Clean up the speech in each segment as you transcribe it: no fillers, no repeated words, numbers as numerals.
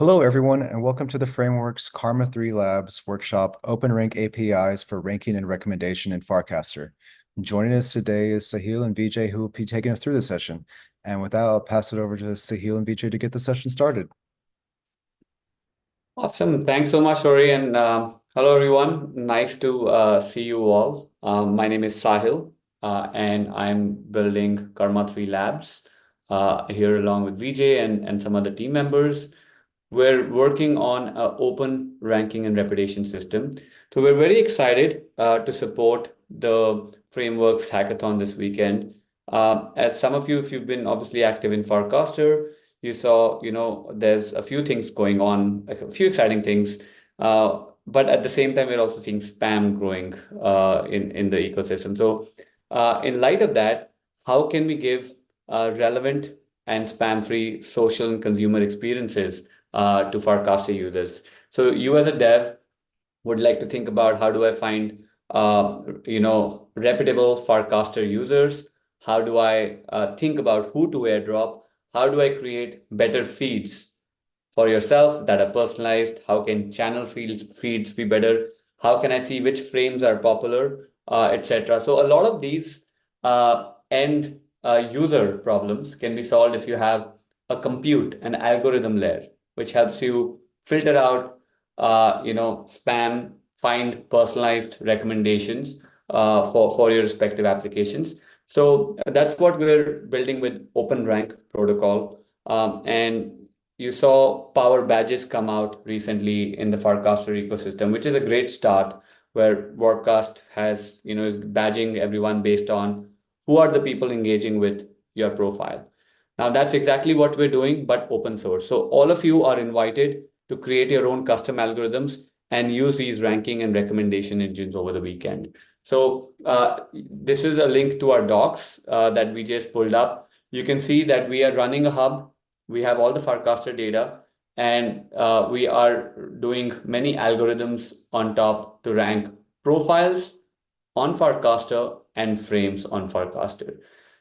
Hello, everyone, and welcome to the Frameworks Karma3 Labs workshop, OpenRank APIs for ranking and recommendation in Farcaster. Joining us today is Sahil and Vijay, who will be taking us through the session. And with that, I'll pass it over to Sahil and Vijay to get the session started. Awesome. Thanks so much, Ori. And hello, everyone. Nice to see you all. My name is Sahil, and I'm building Karma3 Labs here along with Vijay and some other team members. We're working on an open ranking and reputation system. So we're very excited to support the frameworks hackathon this weekend. As some of you, if you've been obviously active in Farcaster, you saw, there's a few things going on, like a few exciting things. But at the same time, we're also seeing spam growing in the ecosystem. So in light of that, how can we give relevant and spam-free social and consumer experiences to Farcaster users? So you as a dev would like to think about how do I find reputable Farcaster users? How do I think about who to airdrop? How do I create better feeds for yourself that are personalized? How can channel feeds be better? How can I see which frames are popular, etc.? So a lot of these end user problems can be solved if you have a compute, an algorithm layer, which helps you filter out, spam, find personalized recommendations for your respective applications. So that's what we're building with OpenRank protocol. And you saw Power Badges come out recently in the Farcaster ecosystem, which is a great start where Broadcast is badging everyone based on who are the people engaging with your profile. Now that's exactly what we're doing, but open source. So all of you are invited to create your own custom algorithms and use these ranking and recommendation engines over the weekend. So this is a link to our docs that we just pulled up. You can see that we are running a hub. We have all the Farcaster data, and we are doing many algorithms on top to rank profiles on Farcaster and frames on Farcaster.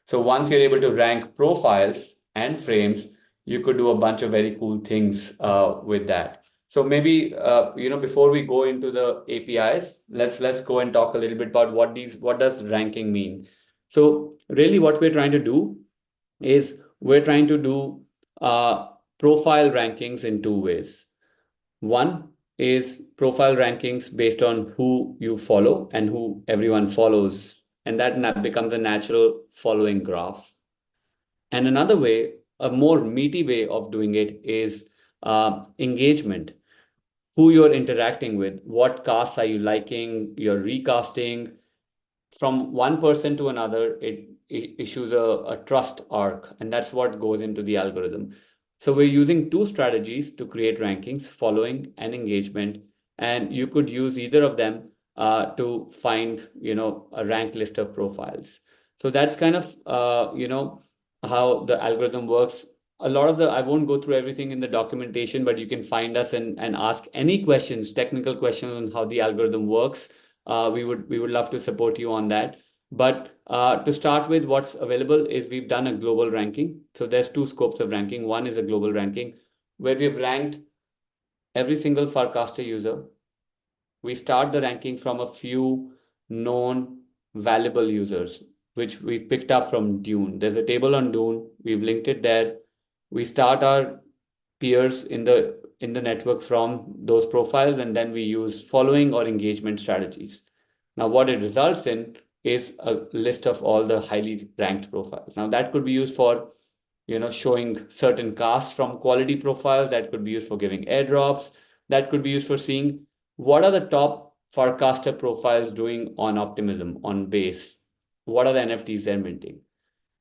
So once you're able to rank profiles and frames, you could do a bunch of very cool things with that. So maybe before we go into the APIs, let's go and talk a little bit about what does ranking mean. So really, what we're trying to do is we're trying to do profile rankings in two ways. One is profile rankings based on who you follow and who everyone follows, and that becomes a natural following graph. And another way, a more meaty way of doing it is engagement. Who you're interacting with, what casts are you liking, you're recasting. From one person to another, it issues a trust arc, and that's what goes into the algorithm. So we're using two strategies to create rankings, following and engagement, and you could use either of them to find, a ranked list of profiles. So that's kind of, how the algorithm works. A lot of I won't go through everything in the documentation, but you can find us and ask any questions, technical questions on how the algorithm works. We would love to support you on that. But to start with, what's available is we've done a global ranking. So there's two scopes of ranking. One is a global ranking where we've ranked every single Farcaster user. We start the ranking from a few known valuable users, which we picked up from Dune. There's a table on Dune. We've linked it there. We start our peers in the network from those profiles, and then we use following or engagement strategies. Now, what it results in is a list of all the highly ranked profiles. Now, that could be used for showing certain casts from quality profiles. That could be used for giving airdrops. That could be used for seeing what are the top Farcaster profiles doing on Optimism, on base. What are the NFTs they're minting?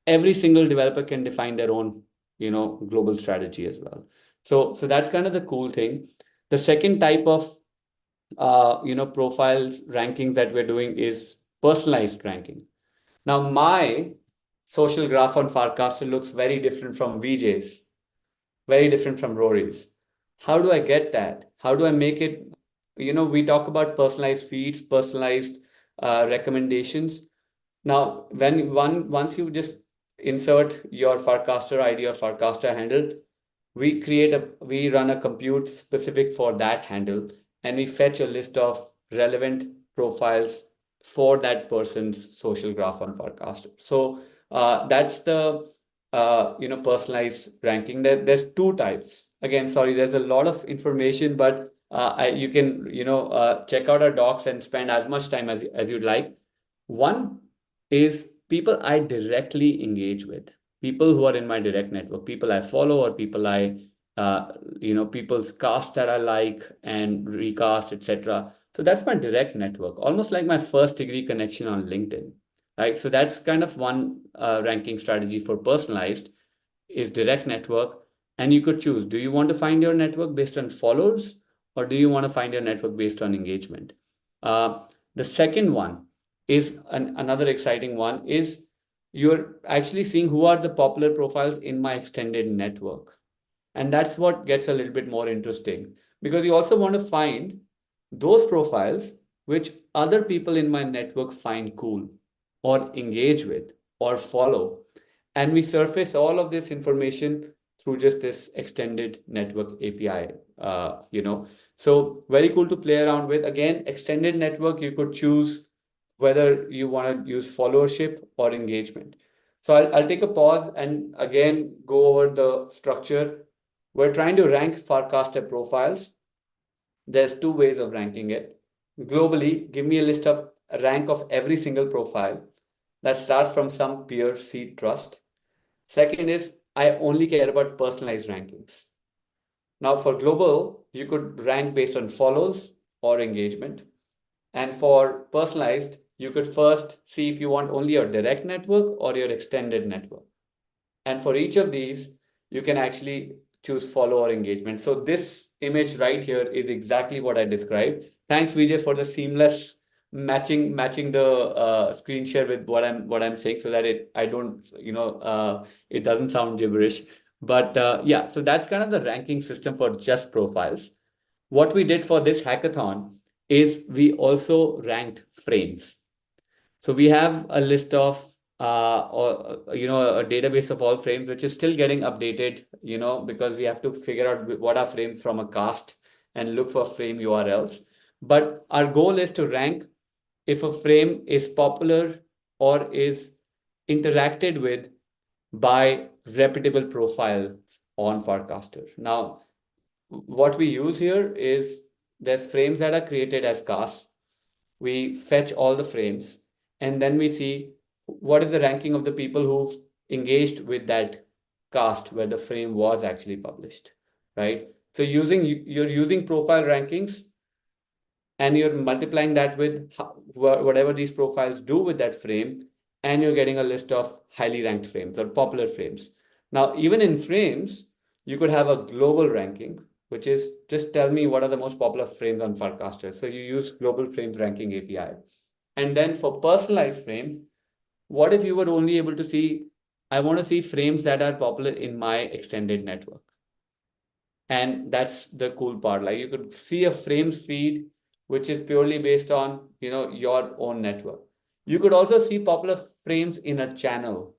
Every single developer can define their own global strategy as well. So that's kind of the cool thing. The second type of profiles rankings that we're doing is personalized ranking. Now my social graph on Farcaster looks very different from VJ's, very different from Rory's. How do I get that? How do I make it? We talk about personalized feeds, personalized recommendations. Now, once you just insert your Farcaster ID or Farcaster handle, we run a compute specific for that handle, and we fetch a list of relevant profiles for that person's social graph on Farcaster. So that's the personalized ranking. There's two types. Again, sorry, there's a lot of information, but you can check out our docs and spend as much time as you'd like. One is people I directly engage with, people who are in my direct network, people I follow, or people people's cast that I like and recast, etc. So that's my direct network, almost like my first degree connection on LinkedIn, right? So that's kind of one ranking strategy for personalized is direct network. And you could choose, do you want to find your network based on followers, or do you want to find your network based on engagement? The second one is another exciting one is you're actually seeing who are the popular profiles in my extended network. And that's what gets a little bit more interesting, because you also want to find those profiles which other people in my network find cool or engage with or follow. And we surface all of this information through just this extended network API. So very cool to play around with. Again, extended network, you could choose whether you want to use followership or engagement. So I'll take a pause and again go over the structure. We're trying to rank Farcaster profiles. There's two ways of ranking it. Globally, give me a list of a rank of every single profile that starts from some peer seed trust. Second is I only care about personalized rankings. Now for global, you could rank based on follows or engagement. And for personalized, you could first see if you want only your direct network or your extended network. And for each of these, you can actually choose follow or engagement. So this image right here is exactly what I described. Thanks, Vijay, for the seamless matching the screen share with what I'm saying, so that I don't it doesn't sound gibberish. But yeah, so that's kind of the ranking system for just profiles. What we did for this hackathon is we also ranked frames. So we have a list of a database of all frames, which is still getting updated, because we have to figure out what are frames from a cast and look for frame URLs. But our goal is to rank if a frame is popular or is interacted with by reputable profile on Farcaster. Now, what we use here is there's frames that are created as casts. We fetch all the frames, and then we see what is the ranking of the people who've engaged with that cast where the frame was actually published, right? So you're using profile rankings, and you're multiplying that with whatever these profiles do with that frame, and you're getting a list of highly ranked frames or popular frames. Now, even in frames, you could have a global ranking, which is just tell me what are the most popular frames on Farcaster. So you use global frames ranking API. And then for personalized frame, what if you were only able to see, I want to see frames that are popular in my extended network. And that's the cool part. Like you could see a frames feed, which is purely based on, your own network. You could also see popular frames in a channel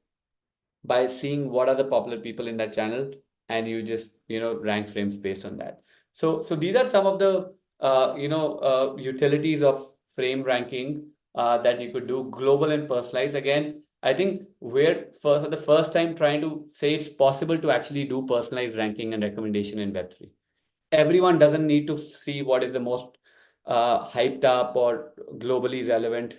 by seeing what are the popular people in that channel, and you just rank frames based on that. So these are some of the utilities of frame ranking that you could do, global and personalized. Again, I think we're for the first time trying to say it's possible to actually do personalized ranking and recommendation in Web3. Everyone doesn't need to see what is the most hyped up or globally relevant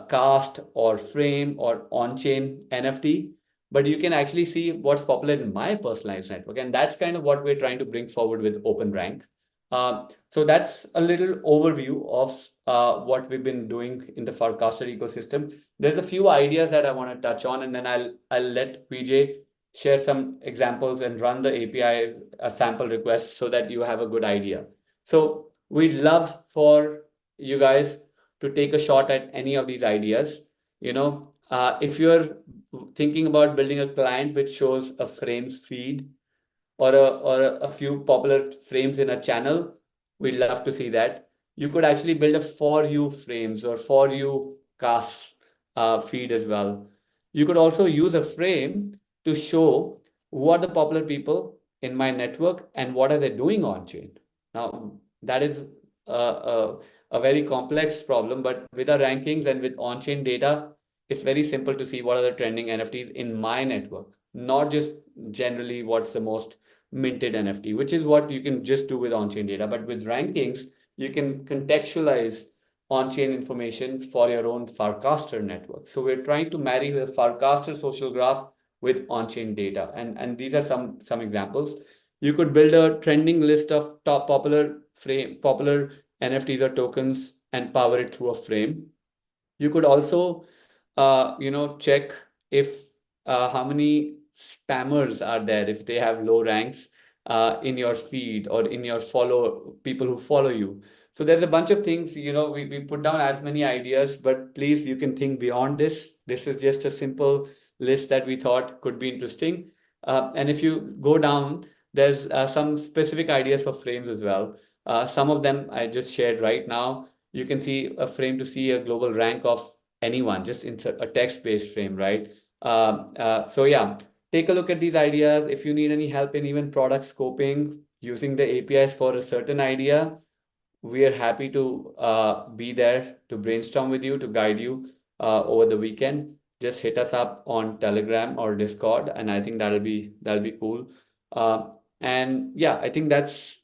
cast or frame or on-chain NFT, but you can actually see what's popular in my personalized network. And that's kind of what we're trying to bring forward with OpenRank. So that's a little overview of what we've been doing in the Farcaster ecosystem. There's a few ideas that I want to touch on, and then I'll let Vijay share some examples and run the API sample request so that you have a good idea. So we'd love for you guys to take a shot at any of these ideas. If you're thinking about building a client which shows a frames feed or a few popular frames in a channel, we'd love to see that. You could actually build a for you frames or for you cast feed as well. You could also use a frame to show who are the popular people in my network and what are they doing on chain. Now, that is a very complex problem, but with our rankings and with on chain data, it's very simple to see what are the trending NFTs in my network, not just generally what's the most minted NFT, which is what you can just do with on chain data. But with rankings, you can contextualize on-chain information for your own Farcaster network. So we're trying to marry the Farcaster social graph with on-chain data. And these are some examples. You could build a trending list of top popular NFTs or tokens and power it through a frame. You could also check if how many spammers are there if they have low ranks in your feed or in your follow people who follow you. So there's a bunch of things, we put down as many ideas, but please, you can think beyond this. This is just a simple list that we thought could be interesting. And if you go down, there's some specific ideas for frames as well. Some of them I just shared right now. You can see a frame to see a global rank of anyone, just insert a text-based frame, right? So yeah, take a look at these ideas. If you need any help in even product scoping using the APIs for a certain idea, we are happy to be there to brainstorm with you, to guide you over the weekend. Just hit us up on Telegram or Discord, and I think that'll be cool. Uh, and yeah, I think that's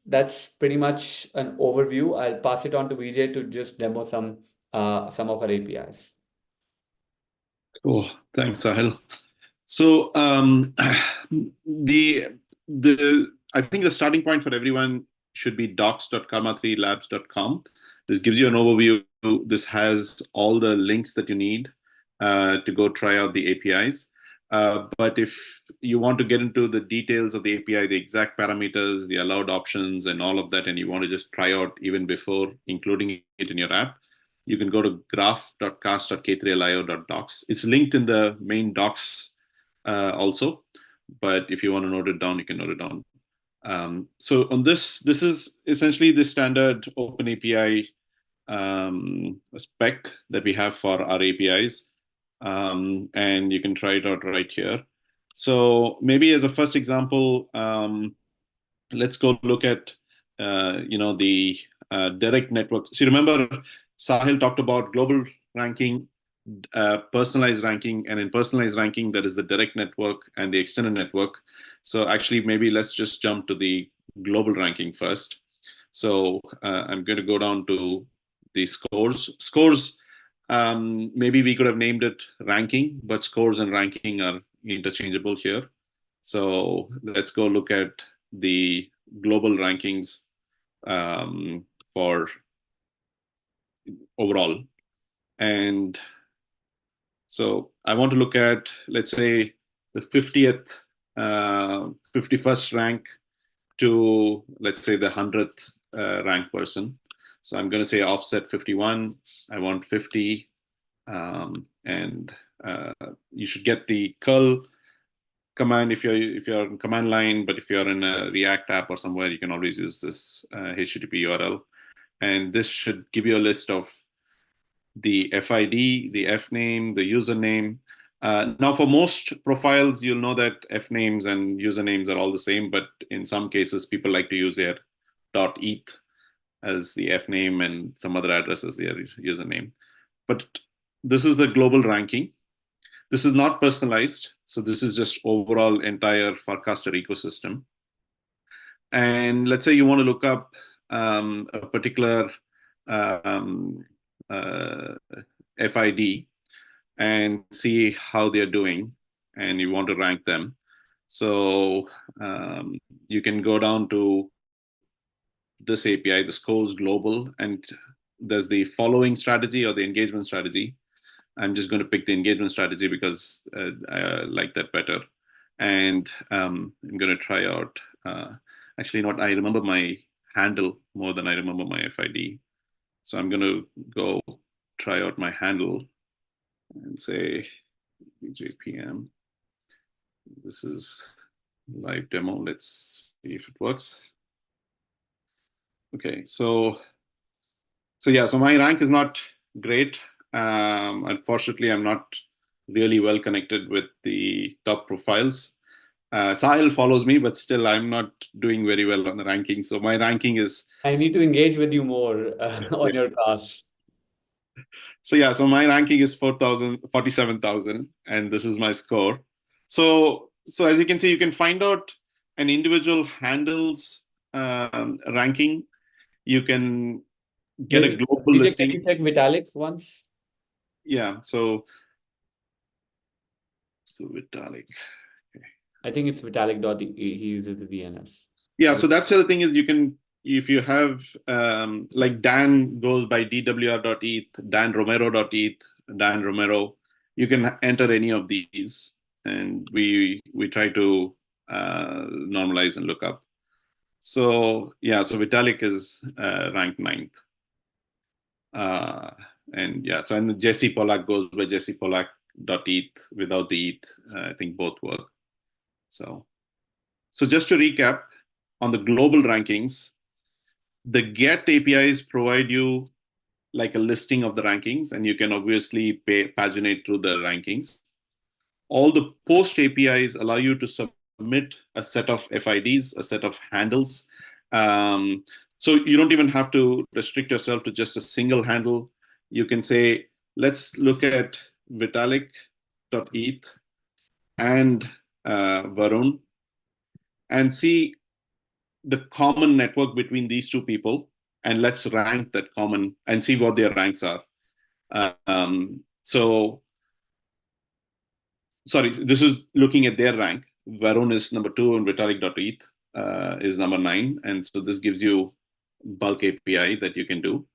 pretty much an overview. I'll pass it on to VJ to just demo some of our APIs. Cool. Thanks, Sahil. So the I think the starting point for everyone should be docs.karma3labs.com. This gives you an overview. This has all the links that you need to go try out the APIs. But if you want to get into the details of the API, the exact parameters, the allowed options, and all of that, and you want to just try out even before including it in your app, you can go to graph.cast.k3lio.docs. It's linked in the main docs also, but if you want to note it down, you can note it down. So on this is essentially the standard OpenAPI spec that we have for our APIs, and you can try it out right here. So maybe as a first example, let's go look at the direct network. So remember, Sahil talked about global ranking, personalized ranking, and in personalized ranking, there is the direct network and the extended network. So actually, maybe let's just jump to the global ranking first. So I'm going to go down to the scores. Scores, maybe we could have named it ranking, but scores and ranking are interchangeable here. So let's go look at the global rankings for overall. And so I want to look at, let's say, the 50th, 51st rank to, let's say, the 100th rank person. So I'm going to say offset 51. I want 50. And you should get the curl command if you're in command line, but if you're in a React app or somewhere, you can always use this HTTP URL. And this should give you a list of the FID, the FName, the username. Now, for most profiles, you'll know that FNames and usernames are all the same, but in some cases, people like to use their .eth as the FName and some other address as their username. But this is the global ranking. This is not personalized, so this is just overall entire Farcaster ecosystem. And let's say you want to look up a particular FID and see how they're doing, and you want to rank them. So you can go down to this API, the scores global, and there's the following strategy or the engagement strategy. I'm just going to pick the engagement strategy because I like that better. And I'm going to try out, actually not, I remember my handle more than I remember my FID. So I'm going to go try out my handle and say BJPM. This is live demo. Let's see if it works. Okay, so yeah, so my rank is not great. Unfortunately, I'm not really well connected with the top profiles. Sahil follows me, but still I'm not doing very well on the ranking. So my ranking is I need to engage with you more on your class. so yeah. So my ranking is 47,000, and this is my score. So as you can see, you can find out an individual handles ranking. You can get a global Vijay, can you listing. check Vitalik once? Yeah. So Vitalik. I think it's Vitalik dot he uses the DNS. Yeah, so that's the other thing is you can, if you have like Dan goes by dwr.eth, danromero.eth, Dan Romero, you can enter any of these, and we try to normalize and look up. So yeah, so Vitalik is ranked 9th. And yeah, so and Jesse Pollack goes by jessepollack.eth without the eth. I think both work. So just to recap on the global rankings, the get APIs provide you like a listing of the rankings, and you can obviously paginate through the rankings. All the post APIs allow you to submit a set of FIDs, a set of handles. So you don't even have to restrict yourself to just a single handle. You can say, let's look at Vitalik.eth and Varun and see the common network between these two people, and let's rank that common and see what their ranks are. So sorry, this is looking at their rank. Varun is number 2 and Vitalik.eth is number 9. And so this gives you bulk API that you can do.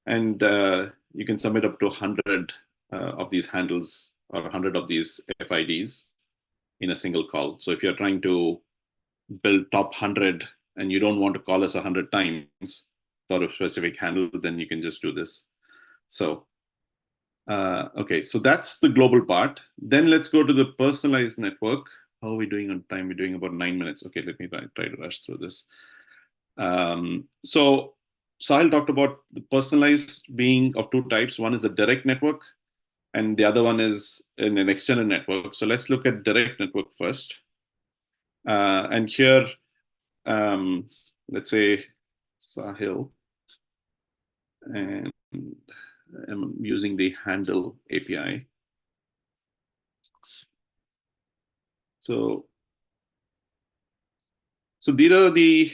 And you can submit up to 100 of these handles or 100 of these FIDs in a single call. So if you're trying to build top 100 and you don't want to call us 100 times for a specific handle, then you can just do this. So okay, so that's the global part. Then let's go to the personalized network. How are we doing on time? We're doing about 9 minutes. Okay, let me try to rush through this. So Sahil talked about the personalized being of two types. One is a direct network, and the other one is in an external network. So let's look at direct network first. And here, let's say Sahil, and I'm using the handle API. So these are the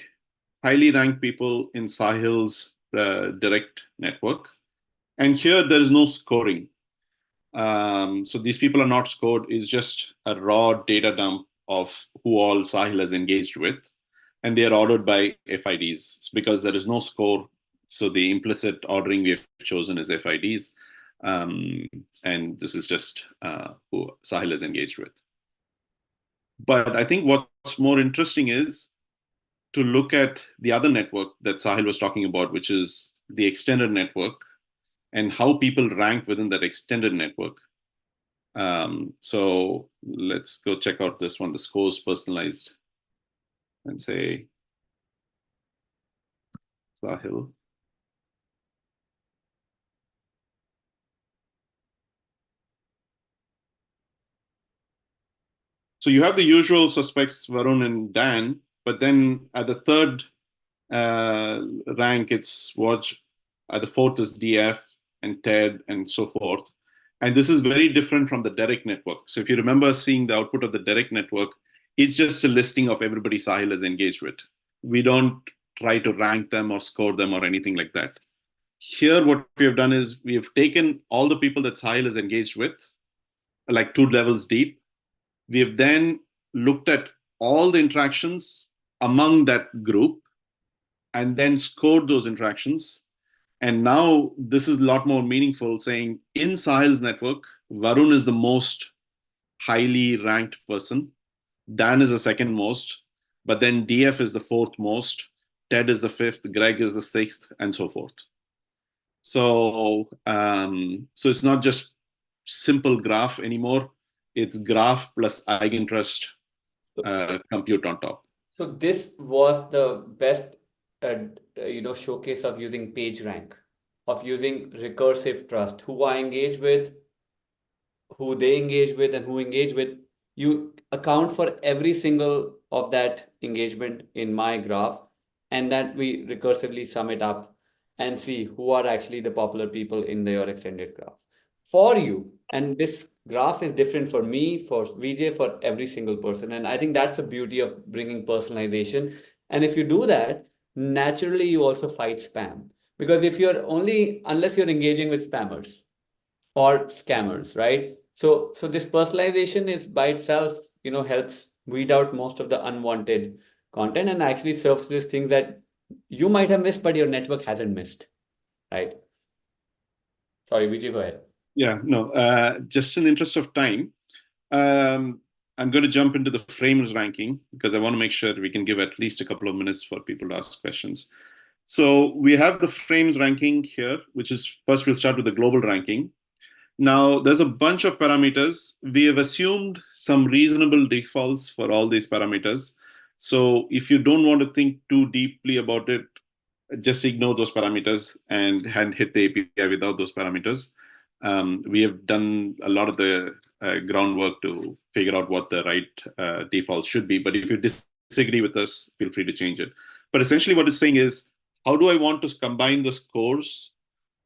highly ranked people in Sahil's direct network. And here there is no scoring. So these people are not scored. It's just a raw data dump of who all Sahil has engaged with. And they are ordered by FIDs because there is no score. So the implicit ordering we have chosen is FIDs. And this is just who Sahil has engaged with. But I think what's more interesting is to look at the other network that Sahil was talking about, which is the extended network, and how people rank within that extended network. So let's go check out this one, the scores personalized, and say Sahil. So you have the usual suspects, Varun and Dan, but then at the third rank, it's Watch. At the fourth is DF and TED and so forth. And this is very different from the direct network. So if you remember seeing the output of the direct network, it's just a listing of everybody Sahil is engaged with. We don't try to rank them or score them or anything like that. Here, what we have done is we have taken all the people that Sahil is engaged with, like 2 levels deep. We have then looked at all the interactions among that group and then scored those interactions. And now this is a lot more meaningful, saying in Sahil's network, Varun is the most highly ranked person. Dan is the second most, but then DF is the fourth most. Ted is the fifth, Greg is the sixth, and so forth. So it's not just simple graph anymore. It's graph plus eigentrust compute on top. So this was the best, showcase of using PageRank, of using recursive trust. Who I engage with, who they engage with, and who engage with you account for every single of that engagement in my graph, and that we recursively sum it up and see who are actually the popular people in your extended graph for you. And this graph is different for me, for VJ, for every single person. And I think that's the beauty of bringing personalization. And if you do that, naturally you also fight spam. Because if you're only, unless you're engaging with spammers or scammers, right? So this personalization is by itself, helps weed out most of the unwanted content and actually surfaces things that you might have missed, but your network hasn't missed, right? Sorry, VJ, go ahead. Yeah, no, just in the interest of time, um, I'm going to jump into the frames ranking because I want to make sure we can give at least a couple of minutes for people to ask questions. So we have the frames ranking here, which is first we'll start with the global ranking. Now, there's a bunch of parameters. We have assumed some reasonable defaults for all these parameters. So if you don't want to think too deeply about it, just ignore those parameters and hit the API without those parameters. We have done a lot of the groundwork to figure out what the right default should be. But if you disagree with us, feel free to change it. But essentially what it's saying is, how do I want to combine the scores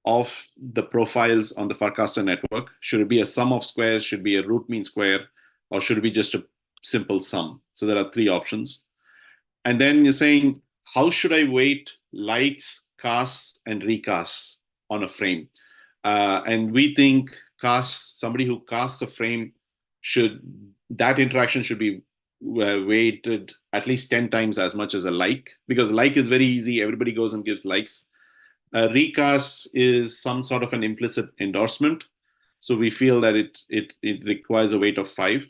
of the profiles on the Farcaster network? Should it be a sum of squares? Should it be a root mean square? Or should it be just a simple sum? So there are three options. And then you're saying, how should I weight likes, casts, and recasts on a frame? And we think somebody who casts a frame, that interaction should be weighted at least 10 times as much as a like, because like is very easy. Everybody goes and gives likes. Recast is some sort of an implicit endorsement. So we feel that it requires a weight of 5.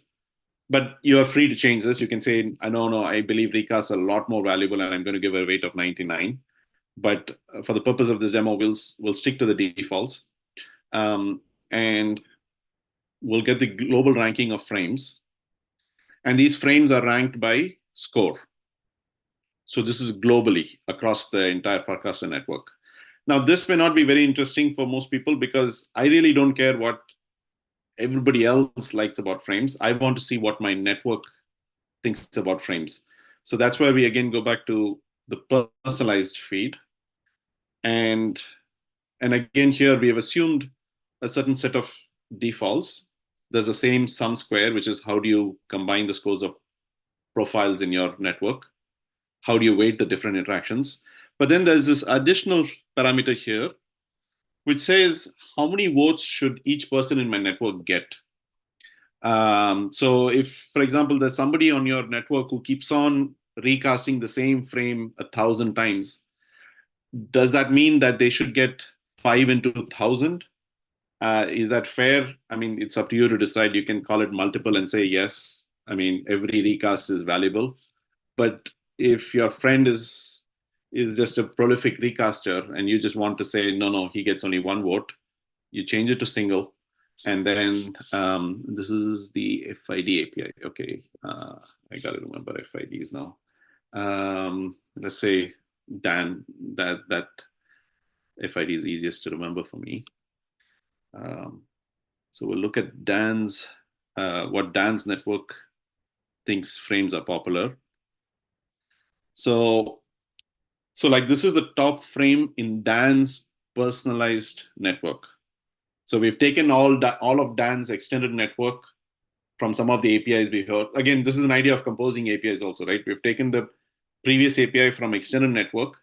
But you are free to change this. You can say, no, I believe recasts are a lot more valuable and I'm going to give a weight of 99. But for the purpose of this demo, we'll stick to the defaults. And we'll get the global ranking of frames. And these frames are ranked by score. So this is globally across the entire Farcaster network. Now, this may not be very interesting for most people because I really don't care what everybody else likes about frames. I want to see what my network thinks about frames. So that's where we again go back to the personalized feed. And again, here we have assumed a certain set of defaults. There's the same sum square, which is how do you combine the scores of profiles in your network? How do you weight the different interactions? But then there's this additional parameter here, which says how many votes should each person in my network get? So if, for example, there's somebody on your network who keeps on recasting the same frame 1,000 times, does that mean that they should get 5 into 1,000? Is that fair? I mean, it's up to you to decide. You can call it multiple and say yes. I mean, every recast is valuable. But if your friend is just a prolific recaster and you just want to say, no, he gets only 1 vote, you change it to single. And then this is the FID API. Okay, I got to remember FIDs now. Let's say Dan, that FID is easiest to remember for me. So we'll look at what Dan's network thinks frames are popular. So like this is the top frame in Dan's personalized network. So we've taken all of Dan's extended network from some of the APIs we heard. Again, this is an idea of composing APIs also, right? We've taken the previous API from extended network.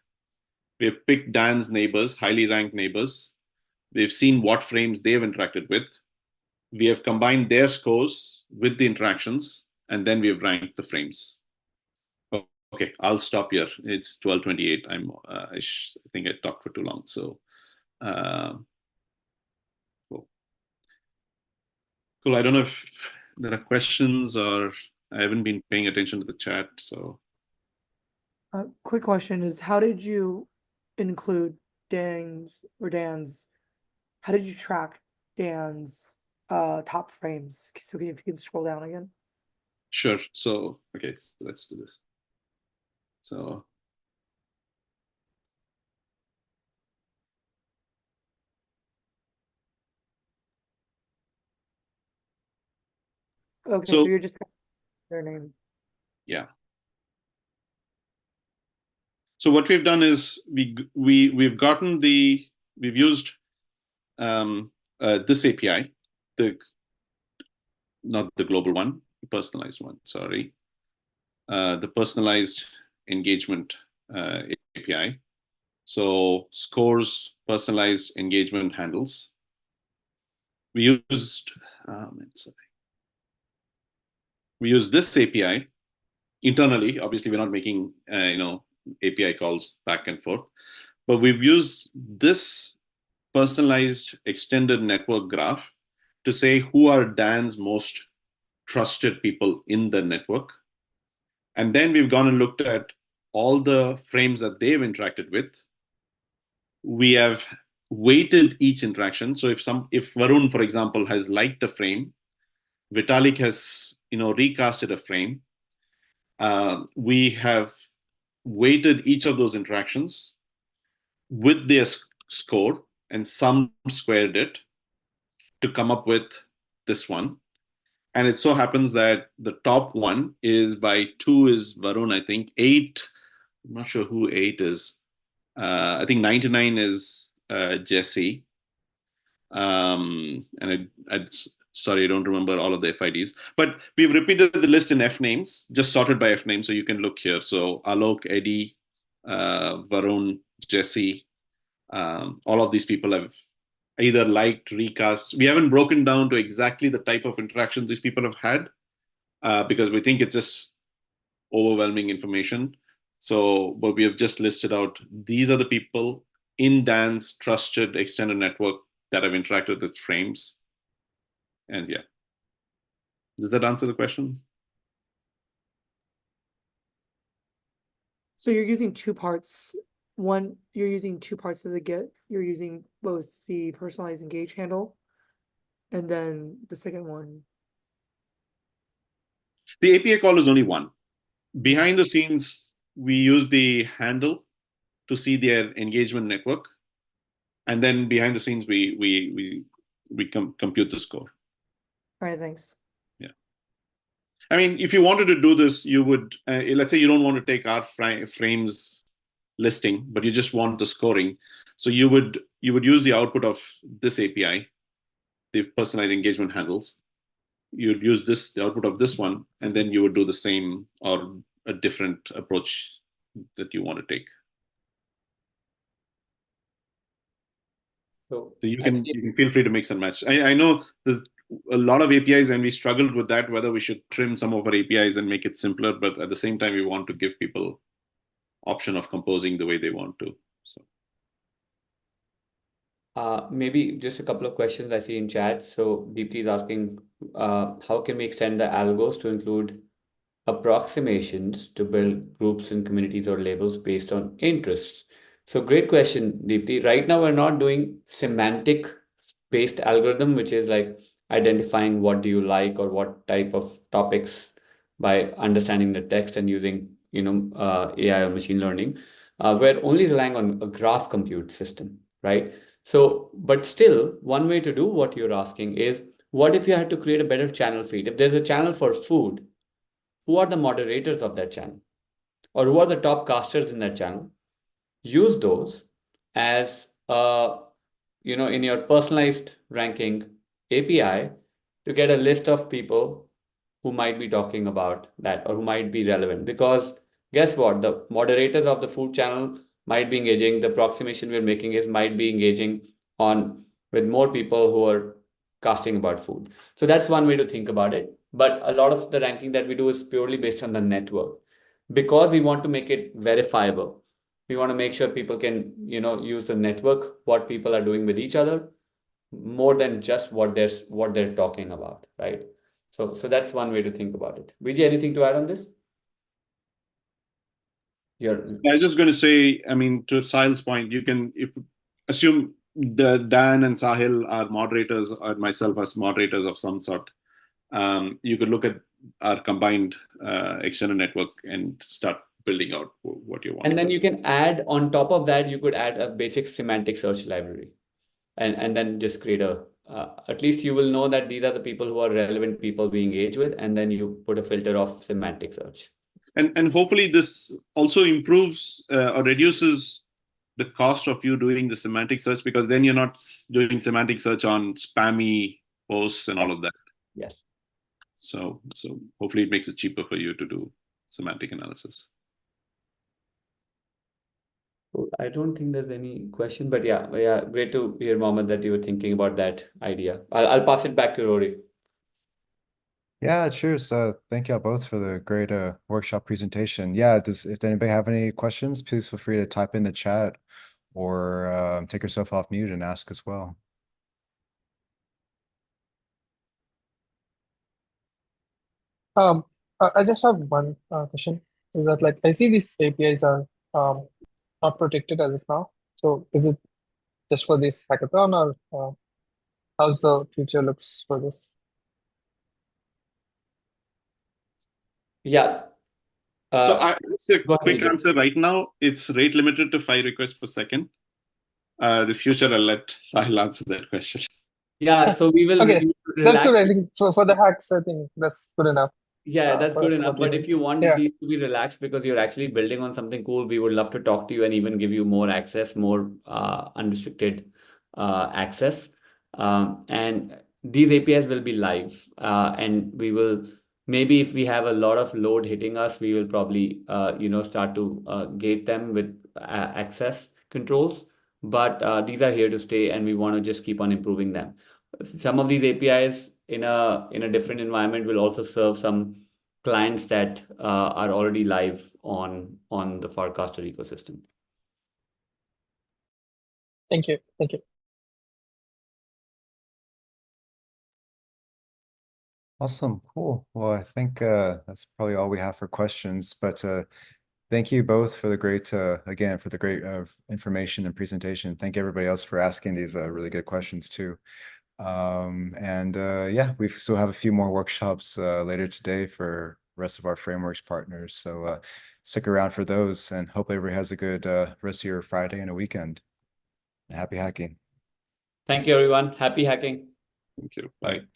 We've picked Dan's neighbors, highly ranked neighbors. We've seen what frames they've interacted with. We have combined their scores with the interactions, and then we've ranked the frames. Okay, I'll stop here. It's 12:28. I think I talked for too long. So cool. I don't know if there are questions, or I haven't been paying attention to the chat. So quick question is, how did you include how did you track Dan's top frames? So if you can scroll down again. sure. So okay, so let's do this. So Okay, So so you're just their name. yeah. So what we've done is we've used this API, not the global one, the personalized one. Sorry, the personalized engagement API. So scores, personalized engagement handles. We used this API internally. Obviously, we're not making API calls back and forth, but we've used this personalized extended network graph to say who are Dan's most trusted people in the network. And then we've gone and looked at all the frames that they've interacted with. We have weighted each interaction. So if Varun, for example, has liked a frame, Vitalik has recasted a frame, we have weighted each of those interactions with their score and sum squared it to come up with this one. And it so happens that the top one is by 2 is Varun, I think. 8, I'm not sure who 8 is. I think 99 is Jesse. And sorry, I don't remember all of the FIDs. But we've repeated the list in F names, just sorted by F names. So you can look here. So Alok, Eddie, Varun, Jesse, all of these people have either liked, recast. We haven't broken down to exactly the type of interactions these people have had because we think it's just overwhelming information. So, but we have just listed out, these are the people in Dan's trusted extended network that have interacted with frames. And yeah. Does that answer the question? So you're using two parts. One, you're using two parts of the get. You're using both the personalized engage handle and then the second one. The API call is only one. Behind the scenes, we use the handle to see their engagement network. And then behind the scenes, we compute the score. All right, thanks. Yeah. I mean, if you wanted to do this, you would, let's say you don't want to take our frames listing, but you just want the scoring. So you would use the output of this API, the personalized engagement handles. You'd use the output of this one, and then you would do the same or a different approach that you want to take. So you can feel free to mix and match. I know a lot of APIs, and we struggled with that, whether we should trim some of our APIs and make it simpler, but at the same time, we want to give people option of composing the way they want to. So maybe just a couple of questions I see in chat. So Deepti is asking, how can we extend the algos to include approximations to build groups and communities or labels based on interests? So great question, Deepti. Right now, we're not doing semantic based algorithm, which is like identifying what do you like or what type of topics by understanding the text and using AI or machine learning. We're only relying on a graph compute system, right? So, but still, one way to do what you're asking is, what if you had to create a better channel feed? If there's a channel for food, who are the moderators of that channel? Or who are the top casters in that channel? Use those as in your personalized ranking API to get a list of people who might be talking about that or who might be relevant. Because guess what? The moderators of the food channel might be engaging. The approximation we're making is might be engaging with more people who are casting about food. So that's one way to think about it. But a lot of the ranking that we do is purely based on the network because we want to make it verifiable. We want to make sure people can, use the network, what people are doing with each other, more than just what they're talking about, right? So that's one way to think about it. Vijay, anything to add on this? I was just going to say, I mean, to Sahil's point, you can assume the Dan and Sahil are moderators, or myself as moderators of some sort. You could look at our combined external network and start building out what you want. And then you can add on top of that, you could add a basic semantic search library and then just create a at least you will know that these are the people who are relevant people we engage with, and then you put a filter of semantic search. And hopefully this also improves or reduces the cost of you doing the semantic search, because then you're not doing semantic search on spammy posts and all of that. Yes. So hopefully it makes it cheaper for you to do semantic analysis. I don't think there's any question, but yeah, great to hear, Mohammed, that you were thinking about that idea. I'll pass it back to Rory. Yeah, cheers. Thank y'all both for the great workshop presentation. Yeah, if anybody have any questions, please feel free to type in the chat or take yourself off mute and ask as well. I just have one question. Is that like I see these APIs are not protected as of now. So is it just for this hackathon, or how's the future looks for this? Yeah. Just a Go ahead, quick Vijay. answer right now. It's rate limited to 5 requests per second. The future, I'll let Sahil answer that question. Yeah, so we will Okay, that's relax. good. I think for the hacks, I think that's good enough. Yeah, that's for good us, enough. what But we if do. you want Yeah. these to be relaxed because you're actually building on something cool, we would love to talk to you and even give you more access, more unrestricted access. And these APIs will be live. And we will, maybe if we have a lot of load hitting us, we will probably start to gate them with access controls. But these are here to stay, and we want to just keep on improving them. Some of these APIs in a different environment will also serve some clients that are already live on the Farcaster ecosystem. Thank you. Thank you. Awesome, cool. Well, I think that's probably all we have for questions, but thank you both for the great, again, for the great information and presentation. Thank everybody else for asking these really good questions too. Yeah, we still have a few more workshops later today for the rest of our frameworks partners. So stick around for those, and hope everybody has a good rest of your Friday and a weekend. Happy hacking. Thank you, everyone. Happy hacking. Thank you. Bye. Bye.